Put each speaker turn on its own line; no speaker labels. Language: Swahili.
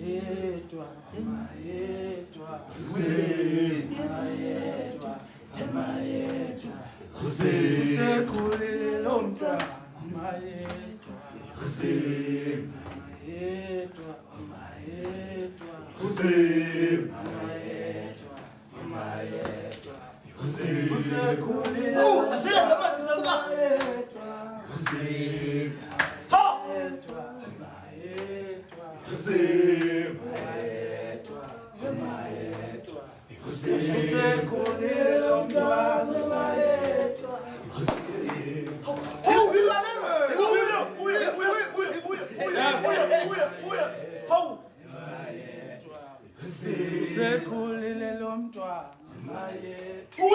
yetwa, ema yetwa, ema yetwa, usekhulile lo mntwana, ema yetwa, ema yetwa, usekhulile lo mntwana, ema yetwa,